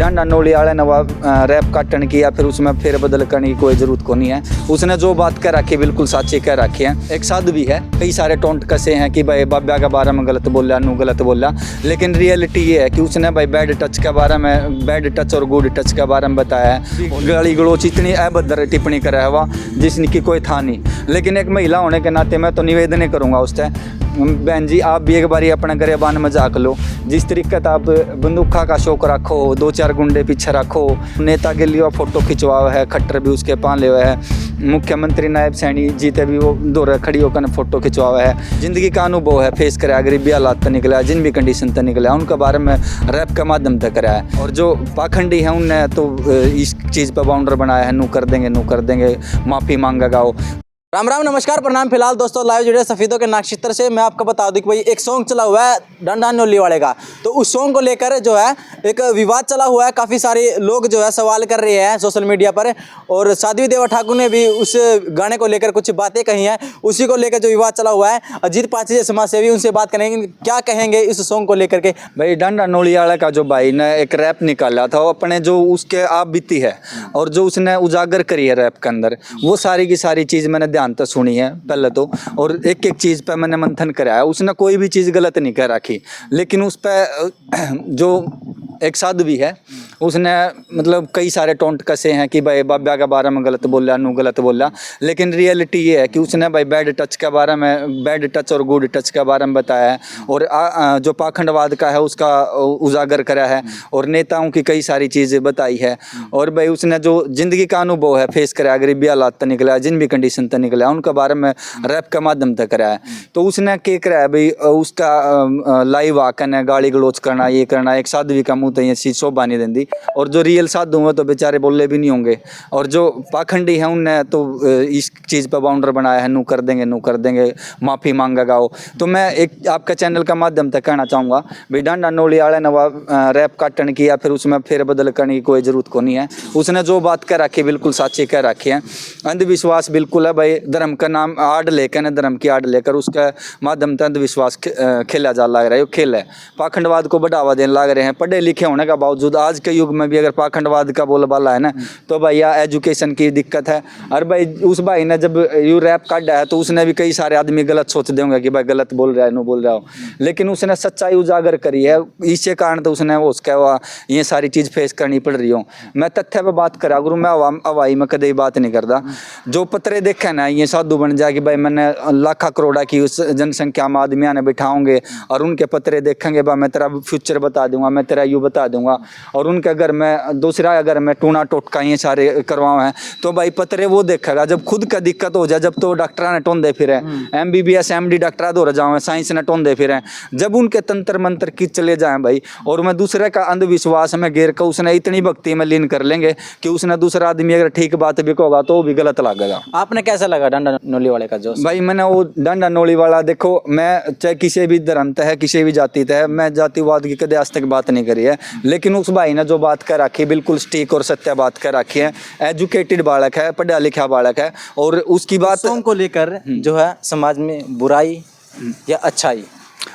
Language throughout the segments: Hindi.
डांडा नोली वाले ने रैप काटने की या फिर उसमें फेर बदल करने की कोई जरूरत को नहीं है। उसने जो बात कह रखी बिल्कुल सच्ची कह रखी है। एक साधु भी है, कई सारे टोंट कसे हैं कि भाई बाब्या के बारे में गलत बोला, नू गलत बोला, लेकिन रियलिटी ये है कि उसने भाई बैड टच के बारे में, बैड टच और गुड टच के बारे में बताया है। गाली गलोच इतनी अभद्र टिप्पणी करा हुआ जिसकी कोई था नहीं। लेकिन एक महिला होने के नाते मैं तो निवेदन करूँगा उससे, बहन जी आप भी एक बारी अपना गरेबान मजाक लो। जिस तरीके से आप बंदूका का शौक रखो, 2-4 गुंडे पीछे रखो, नेता के लिए फोटो खिंचवा है, खट्टर भी उसके पाले हुए है, मुख्यमंत्री नायब सैनी जीते भी वो दौरे खड़ी होकर फोटो खिंचवा है। जिंदगी का अनुभव है, फेस कराया, गरीबी हालात तक निकला, जिन भी कंडीशन तक निकला उनके बारे में रैप के माध्यम तक कराया। और जो पाखंडी है उनने तो इस चीज़ पर बाउंडर बनाया है, नू कर देंगे, माफ़ी मांगेगा वो। राम राम नमस्कार प्रणाम। फिलहाल दोस्तों लाइव जुड़े सफेदों के नाक्षित्र से मैं आपको बता दूं कि भाई एक सॉन्ग चला हुआ है डांडा नोली वाले का, तो उस सॉन्ग को लेकर जो है एक विवाद चला हुआ है। काफ़ी सारे लोग जो है सवाल कर रहे हैं सोशल मीडिया पर, और साध्वी देवा ठाकुर ने भी उस गाने को लेकर कुछ बातें कही हैं। उसी को लेकर जो विवाद चला हुआ है, अजीत पाची समाज सेवी उनसे बात करेंगे क्या कहेंगे इस सॉन्ग को लेकर के। भाई डांडा नोली वाले का जो भाई ने एक रैप निकाला था, वो अपने जो उसके आप बीती है और जो उसने उजागर करी है रैप के अंदर, वो सारी की सारी चीज़ मैंने ध्यान तो सुनी है पहले तो, और एक एक चीज़ पे मैंने मंथन कराया। उसने कोई भी चीज़ गलत नहीं कह रखी, लेकिन उस पर जो एक साधु भी है उसने मतलब कई सारे टोंट कसे हैं कि भाई बाब्या के बारे में गलत बोला, नू गलत बोला, लेकिन रियलिटी ये है कि उसने भाई बैड टच के बारे में, बैड टच और गुड टच के बारे में बताया है, और जो पाखंडवाद का है उसका उजागर करा है, और नेताओं की कई सारी चीज़ें बताई है। और भाई उसने जो ज़िंदगी का अनुभव है, फेस कराया, गरीबी हालात तक निकला, जिन भी कंडीशन तक निकला उनके बारे में रैप के माध्यम तक कराया है। तो उसने क्या कराया भाई, उसका लाइव आकर गाली गलोच करना, ये करना, एक साधु का मुँह तो ये चीज़ शोभा नहीं देती। और जो रियल साधु हैं तो बेचारे बोले भी नहीं होंगे, और जो पाखंडी हैं उनने तो इस चीज़ पर बाउंडर बनाया है, नू कर देंगे, माफ़ी मांगेगा वो। तो मैं एक आपका चैनल का माध्यम तक कहना चाहूँगा भाई डांडा नोली वाले ने रैप काटने की या फिर उसमें फेर बदल करने की कोई ज़रूरत को नहीं है। उसने जो बात कह रखी बिल्कुल सच्ची कह रखी है। अंधविश्वास बिल्कुल है भाई, धर्म का नाम आड़ लेकर न धर्म की आड़ लेकर उसके माध्यम से अंधविश्वास खेला जा लग रहा है। वो खेल है, पाखंडवाद को बढ़ावा देने लग रहे हैं। पढ़े लिखे होने का बावजूद आज के युग में भी अगर पाखंडवाद का बोलबाला है ना, तो भैया एजुकेशन की दिक्कत है। और भाई उस भाई ने जब यू रैप काटा है तो उसने भी कई सारे आदमी गलत सोच देंगे कि भाई गलत बोल रहा है, नो बोल रहा हो, लेकिन उसने सच्चाई उजागर करी है। इसके कारण तो उसने वो उसका ये सारी चीज़ फेस करनी पड़ रही हो। मैं तथ्य पर बात करा करूँ, मैं हवाई में कदे बात नहीं करता। जो पत्रे देखे ना ये साधु बन जाए कि भाई मैंने लाखा करोड़ा की उस जनसंख्या में आदमियाँ ने बिठाऊंगे और उनके पत्रे देखेंगे, भाई मैं तेरा फ्यूचर बता दूंगा, मैं तेरा यू बता दूंगा, और उनके अगर मैं दूसरा अगर मैं टूना टोटका ये सारे करवाऊँ हैं तो भाई पतरे वो देखेगा जब खुद का दिक्कत हो जाए। जब तो डॉक्टर ने टोंदे फिर MBBS MD डॉक्टर दौड़ जाओ, साइंस ने टोंदे फिर जब उनके तंत्र मंत्र की चले जाएँ भाई, और मैं दूसरे का अंधविश्वास में घेर कर उसने इतनी भक्ति में लीन कर लेंगे कि उसने दूसरा आदमी अगर ठीक बात भी कहोगा तो वो भी गलत लगेगा। आपने कैसा लगा डांडा नोली वाले का जोश? भाई मैंने वो डांडा नोली वाला, देखो मैं चाहे किसी भी धर्म तक है, किसी भी जाति तक है, मैं जातिवाद की कदे आज तक बात नहीं करी है, लेकिन उस भाई ने जो बात कर रखी बिल्कुल स्टीक और सत्य बात कर रखी है। एजुकेटेड बालक है, पढ़ा लिखा बालक है, और उसकी बात सॉन्ग को लेकर जो है समाज में बुराई या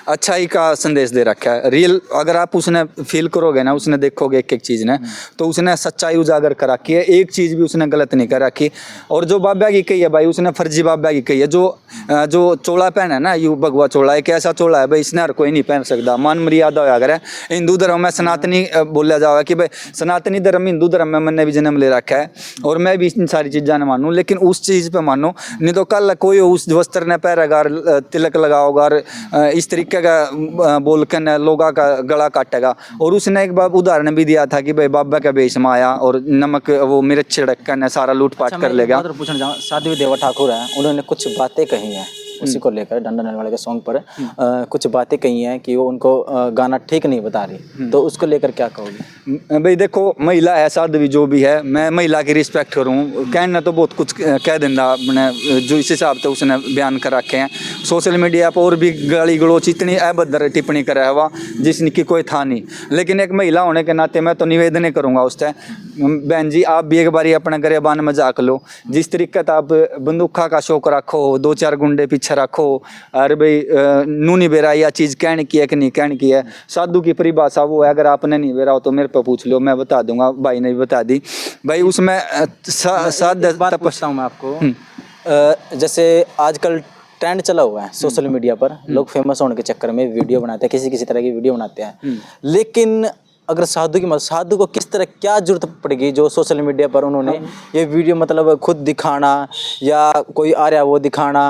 अच्छाई का संदेश दे रखा है। रियल अगर आप उसने फील करोगे ना, उसने देखोगे एक एक चीज़ ने, तो उसने सच्चाई उजागर कर रखी है। एक चीज़ भी उसने गलत नहीं कर रखी। और जो बाब्या की कही है भाई, उसने फर्जी बाब्या की कही है। जो चोला पहना है ना, यू भगवा चोला, एक ऐसा चोला है भाई इसने हर कोई नहीं पहन सकता। मान मर्यादा होया करे। हिंदू धर्म में सनातनी बोला जाएगा कि भाई सनातनी धर्म हिंदू धर्म में मैंने भी जन्म ले रखा है, और मैं भी इन सारी चीज़ें मानूँ, लेकिन उस चीज़ पर मानो नहीं तो कल कोई उस वस्त्र ने पहरेगा, तिलक लगाओगा और इस तरीके का बोल कर लोगों का गला काटेगा। और उसने एक बार उदाहरण भी दिया था कि भाई बाबा का बेच में आया और नमक वो मिर्च छिड़क कर सारा लूटपाट कर लेगा। पूछना चाहूँ, साध्वी देवा ठाकुर है, उन्होंने कुछ बातें कही हैं उसी को लेकर डांडा नोली वाले के सॉन्ग पर कुछ बातें कही हैं कि वो उनको गाना ठीक नहीं बता रही, तो उसको लेकर क्या कहोगे? भाई देखो महिला है, साध्वी जो भी है, मैं महिला की रिस्पेक्ट करूँ, कहना तो बहुत कुछ कह देना अपने जो इस हिसाब से उसने बयान कर रखे हैं सोशल मीडिया पर, और भी गाली गलोच इतनी अभद्र टिप्पणी करा हुआ जिसकी कोई था नहीं। लेकिन एक महिला होने के नाते मैं तो निवेदन करूँगा उससे, बहन जी आप भी एक बारी अपना गरेबान मजाक लो। जिस तरीके से आप बंदूका का शौक रखो, 2-4 गुंडे पीछे रखो, अरे भाई नूनी बेरा यह चीज़ कहने की है कि नहीं कहने की है। साधु की परिभाषा वो है, अगर आपने नहीं बेरा हो तो मेरे पे पूछ लो, मैं बता दूंगा। भाई ने भी बता दी भाई उसमें एक बात पूछता हूँ मैं आपको, जैसे आजकल ट्रेंड चला हुआ है सोशल मीडिया पर, लोग फेमस होने के चक्कर में वीडियो बनाते हैं, किसी किसी तरह की वीडियो बनाते हैं, लेकिन अगर साधु की साधु को किस तरह क्या जरूरत पड़ेगी जो सोशल मीडिया पर उन्होंने ये वीडियो मतलब खुद दिखाना या कोई आ रहा है वो दिखाना,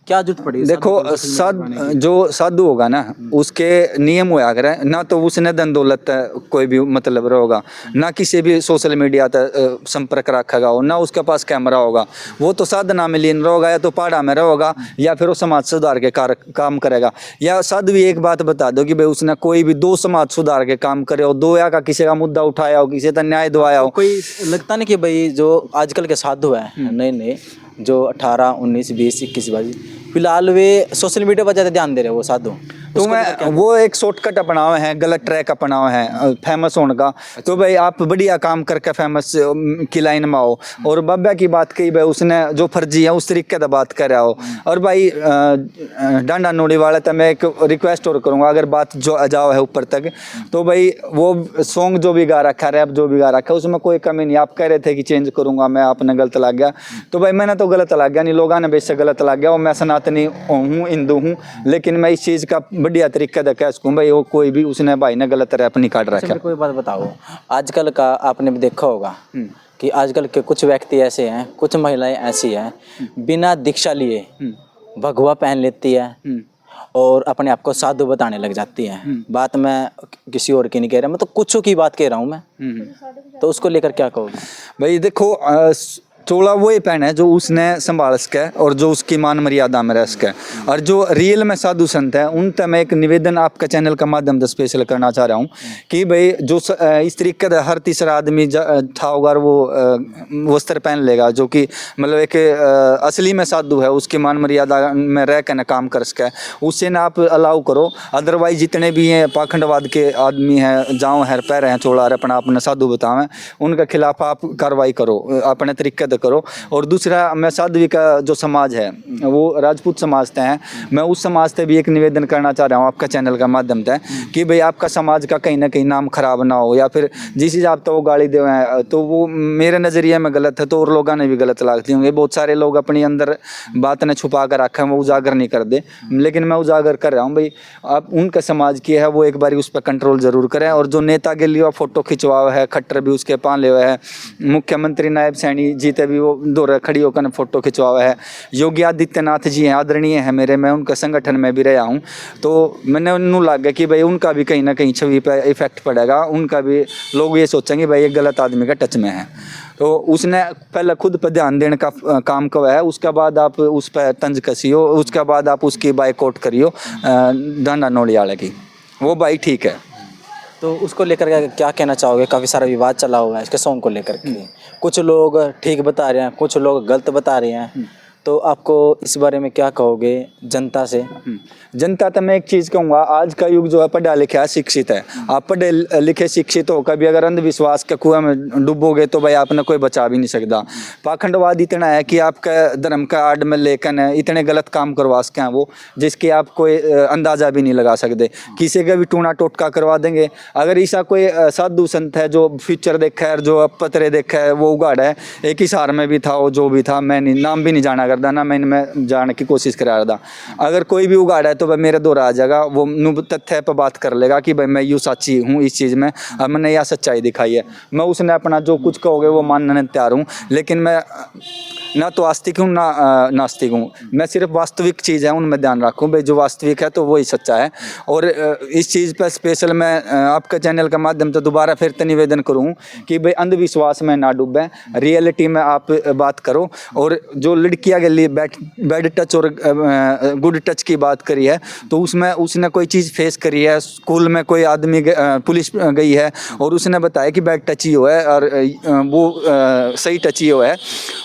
क्या जरूरत पड़ेगी? देखो जो साधु होगा ना, उसके नियम हुआ करे ना, तो उसने धन दौलत कोई भी मतलब रहेगा ना, किसी भी सोशल मीडिया तक संपर्क रखेगा हो ना, उसके पास कैमरा होगा, वो तो साधना में लीन रहेगा, या तो पहाड़ा में रहेगा, या फिर वो समाज सुधार के काम करेगा। या साधु भी एक बात बता दो कि भाई उसने कोई भी 2 समाज सुधार के काम करे हो, 2 या का किसी का मुद्दा उठाया हो, किसी का न्याय दिवाया हो। कोई लगता नहीं कि भाई जो आजकल के साधु है नए नए जो 18, 19, 20, 21, 22 फिलहाल वे सोशल मीडिया पर ज़्यादा ध्यान दे रहे हैं वो साधु, तो मैं वो एक शॉर्टकट अपनावे हैं, गलत ट्रैक अपनावे हैं फेमस होने का। तो भाई आप बढ़िया काम करके फेमस की लाइन में आओ। और बाबा की बात कही भाई उसने जो फर्जी है उस तरीके से बात कर रहा हो। और भाई डांडा नोड़ी वाले तो मैं एक रिक्वेस्ट और करूँगा, अगर बात जो जाओ है ऊपर तक, तो भाई वो सॉन्ग जो भी गा रखा है, रैप जो भी गा रखा है, उसमें कोई कमी नहीं। आप कह रहे थे कि चेंज करूँगा मैं, आपने गलत लग गया, तो भाई मैंने तो गलत लग गया नहीं, लोगों ने बेशक गलत लग गया। और मैं सनातनी हूँ, हिंदू हूँ, लेकिन मैं इस चीज़ का बढ़िया तरीका से कह सकूँ भाई वो कोई भी उसने भाई ने गलत रैप नहीं काट रखा। कोई बात बताओ, आजकल का आपने भी देखा होगा कि आजकल के कुछ व्यक्ति ऐसे हैं, कुछ महिलाएं ऐसी हैं, बिना दीक्षा लिए भगवा पहन लेती है और अपने आप को साधु बताने लग जाती है। बात मैं किसी और की नहीं कह रहा, मैं तो कुछों की बात कह रहा हूँ मैं, तो उसको लेकर क्या कहोगे? भाई देखो चोला वही पहन है जो उसने संभाल सके और जो उसकी मान मर्यादा में रह सके। और जो रियल में साधु संत है उन तक मैं एक निवेदन आपका चैनल का माध्यम से स्पेशल करना चाह रहा हूँ कि भाई जो इस तरीके से हर तीसरा आदमी था होगा वो वस्त्र पहन लेगा, जो कि मतलब एक असली में साधु है, उसकी मान मर्यादा में रह कर न काम कर सके, उससे ना आप अलाउ करो। अदरवाइज जितने भी हैं पाखंडवाद के आदमी हैं, जाओ है पैर हैं चोला अपना अपने साधु बतावें, उनके खिलाफ आप कार्रवाई करो, अपने तरीके करो। और दूसरा मैं साध्वी का जो समाज है वो राजपूत समाज से हैं, मैं उस समाज से भी एक निवेदन करना चाह रहा हूँ आपका चैनल का माध्यम से कि भाई आपका समाज का कहीं ना कहीं नाम खराब ना हो, या फिर जिस हिसाब से वो गाली दे तो वो मेरे नज़रिए में गलत है, तो और लोगों ने भी गलत लगती होंगे। बहुत सारे लोग अपनी अंदर बात ने छुपा कर रखा है, वो उजागर नहीं कर दे, लेकिन मैं उजागर कर रहा हूँ भाई आप उनका समाज की है वो एक बार उस पर कंट्रोल जरूर करें। और जो नेता के लिए फोटो खिंचवा है, खट्टर भी उसके पान ले हुए है, मुख्यमंत्री नायब सैनी जीते भी वो दौरा खड़ी होकर फोटो खिंचवा है, योगी आदित्यनाथ जी हैं आदरणीय है मेरे, मैं उनका संगठन में भी रहा हूँ, तो मैंने उन्होंने लगा कि भाई उनका भी कहीं ना कहीं छवि पे इफेक्ट पड़ेगा, उनका भी लोग ये सोचेंगे भाई एक गलत आदमी का टच में है। तो उसने पहले खुद पर ध्यान देने का काम करा है, उसके बाद आप उस पर तंज कसियो, उसके बाद आप उसकी बाइकआउट करियो डांडा नोड़ियाले की, वो भाई ठीक है। तो उसको लेकर क्या कहना चाहोगे? काफ़ी सारा विवाद चला हुआ है इसके सॉन्ग को लेकर के, कुछ लोग ठीक बता रहे हैं, कुछ लोग गलत बता रहे हैं, तो आपको इस बारे में क्या कहोगे जनता से? जनता तो मैं एक चीज़ कहूँगा, आज का युग जो है पढ़ा लिखा है, शिक्षित है। आप पढ़े लिखे शिक्षित हो, कभी अगर अंधविश्वास के कुएं में डूबोगे तो भाई आपने कोई बचा भी नहीं सकता। पाखंडवाद इतना है कि आपका धर्म का आड़ में लेकर इतने गलत काम करवा सके हैं वो, जिसकी आप कोई अंदाज़ा भी नहीं लगा सकते, किसी का भी टूना टोटका करवा देंगे। अगर ऐसा कोई साधु संत है जो फ्यूचर देखा है, जो पतरे देखा है, वो उगाड़ा है, एक हिसार में भी था वो जो भी था, मैं नाम भी नहीं जाना करता ना, मैं जानने की कोशिश करा रहा था। अगर कोई भी उगाड़ा है तो भाई मेरे दौरा आ जाएगा, वो तथ्य पर बात कर लेगा कि भाई मैं यूँ सच्ची हूँ इस चीज़ में, मैंने यह सच्चाई दिखाई है, मैं उसने अपना जो कुछ कहोगे वो मानने तैयार हूँ। लेकिन मैं ना तो आस्तिक हूँ ना नास्तिक हूँ, मैं सिर्फ वास्तविक चीज़ है उनमें ध्यान रखूँ भाई, जो वास्तविक है तो वही सच्चा है। और इस चीज़ पर स्पेशल मैं आपका चैनल का माध्यम से दोबारा फिर से निवेदन करूँ कि भाई अंधविश्वास में ना डूबें, रियलिटी में आप बात करो। और जो लड़कियाँ के लिए बैड टच और गुड टच की बात करी है, तो उसमें उसने कोई चीज़ फेस करी है, स्कूल में कोई आदमी पुलिस गई है और उसने बताया कि बैड टच ही हो है और वो सही टच ही हो है,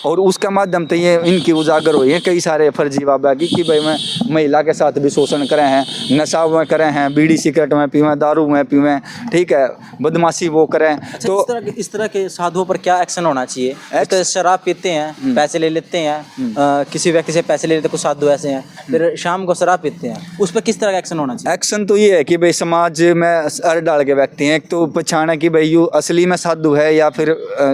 और उसका माध्यम तो ये इनकी उजागर हुई है कई सारे फर्जी बाबा की कि भाई मैं महिला के साथ भी शोषण करे हैं, नशा में करे हैं, बीड़ी सिगरेट में पीवें, दारू में पीवें, ठीक है, बदमाशी वो करें। अच्छा, तो इस तरह के साधुओं पर क्या एक्शन होना चाहिए? तो शराब पीते हैं, पैसे ले लेते हैं, किसी व्यक्ति से पैसे ले लेते, कुछ साधु ऐसे हैं, फिर शाम को शराब पीते हैं, उस पर किस तरह का एक्शन होना चाहिए? एक्शन तो ये है कि भाई समाज में अर डाल के व्यक्ति हैं, एक तो पहचाना कि भाई यू असली में साधु है या फिर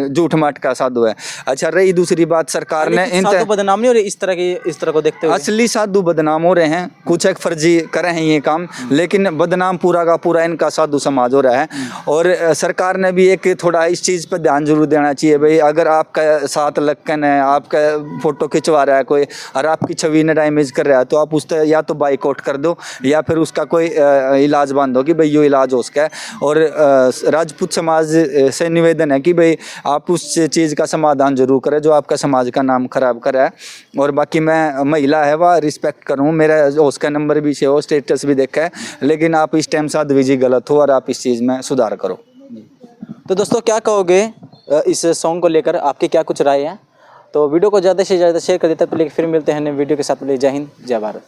झूठ माट का साधु है। अच्छा, रही दूसरी बात, सरकार ने इन साधु बदनाम नहीं हो रही इस तरह को देखते हुए? असली साधु बदनाम हो रहे हैं, कुछ एक फर्जी कर रहे हैं ये काम, लेकिन बदनाम पूरा का पूरा इनका साधु समाज हो रहा है। और सरकार ने भी एक थोड़ा इस चीज़ पर ध्यान जरूर देना चाहिए भाई, अगर आपका साथ लक्कन है, आपका फोटो खिंचवा रहा है कोई और आपकी छवि ने डैमेज कर रहा है, तो आप उस पर या तो बाइकआउट कर दो या फिर उसका कोई इलाज बंद हो कि भाई ये इलाज हो उसका है। और राजपूत समाज से निवेदन है कि भाई आप उस चीज़ का समाधान जरूर करें जो आपका समाज का नाम खराब करा है। और बाकी मैं महिला है वह रिस्पेक्ट करूँ, मेरा उसका नंबर भी से हो, स्टेटस भी देखा है, लेकिन आप इस टाइम साधवी जी गलत हो और आप इस चीज़ में सुधार करो। तो दोस्तों क्या कहोगे इस सॉन्ग को लेकर, आपकी क्या कुछ राय है? तो वीडियो को ज़्यादा से ज़्यादा शेयर कर देता है। फिर मिलते हैं नए वीडियो के साथ। जय हिंद, जय भारत।